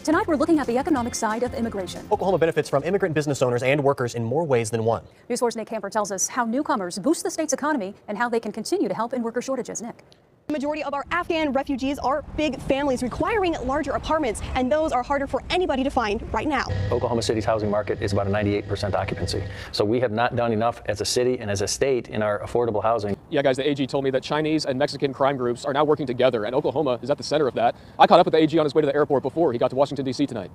Tonight, we're looking at the economic side of immigration. Oklahoma benefits from immigrant business owners and workers in more ways than one. News 4's Nick Camper tells us how newcomers boost the state's economy and how they can continue to help in worker shortages. Nick. The majority of our Afghan refugees are big families requiring larger apartments, and those are harder for anybody to find right now. Oklahoma City's housing market is about a 98% occupancy. So we have not done enough as a city and as a state in our affordable housing. Yeah, guys, the AG told me that Chinese and Mexican crime groups are now working together, and Oklahoma is at the center of that. I caught up with the AG on his way to the airport before he got to Washington, D.C. tonight.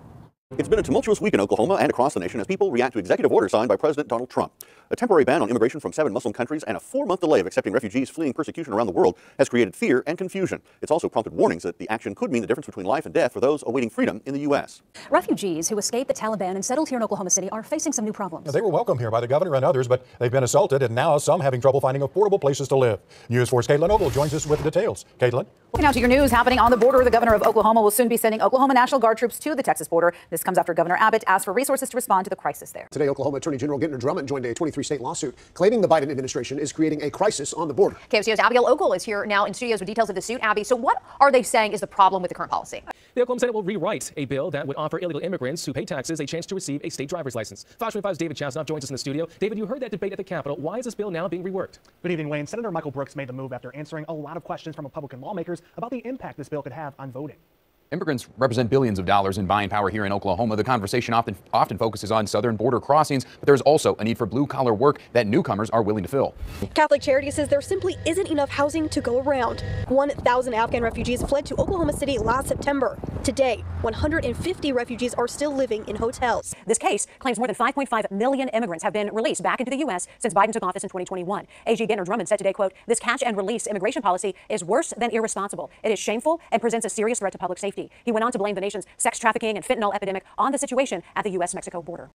It's been a tumultuous week in Oklahoma and across the nation as people react to executive orders signed by President Donald Trump. A temporary ban on immigration from 7 Muslim countries and a 4-month delay of accepting refugees fleeing persecution around the world has created fear and confusion. It's also prompted warnings that the action could mean the difference between life and death for those awaiting freedom in the U.S. Refugees who escaped the Taliban and settled here in Oklahoma City are facing some new problems. They were welcome here by the governor and others, but they've been assaulted, and now some having trouble finding affordable places to live. News 4's Caitlin Ogle joins us with the details. Caitlin? Now to your news happening on the border. The governor of Oklahoma will soon be sending Oklahoma National Guard troops to the Texas border. This comes after Governor Abbott asked for resources to respond to the crisis there. Today, Oklahoma Attorney General Gentner Drummond joined a 23-state lawsuit claiming the Biden administration is creating a crisis on the border. KOCO's Abigail Ogle is here now in studios with details of the suit. Abby, so what are they saying is the problem with the current policy? The Oklahoma Senate will rewrite a bill that would offer illegal immigrants who pay taxes a chance to receive a state driver's license. Fox 25's David Chasnoff joins us in the studio. David, you heard that debate at the Capitol. Why is this bill now being reworked? Good evening, Wayne. Senator Michael Brooks made the move after answering a lot of questions from Republican lawmakers about the impact this bill could have on voting. Immigrants represent billions of dollars in buying power here in Oklahoma. The conversation often focuses on southern border crossings, but there's also a need for blue-collar work that newcomers are willing to fill. Catholic Charities says there simply isn't enough housing to go around. 1,000 Afghan refugees fled to Oklahoma City last September. Today, 150 refugees are still living in hotels. This case claims more than 5.5 million immigrants have been released back into the U.S. since Biden took office in 2021. AG Gentner Drummond said today, quote, "This catch and release immigration policy is worse than irresponsible. It is shameful and presents a serious threat to public safety." He went on to blame the nation's sex trafficking and fentanyl epidemic on the situation at the U.S.-Mexico border.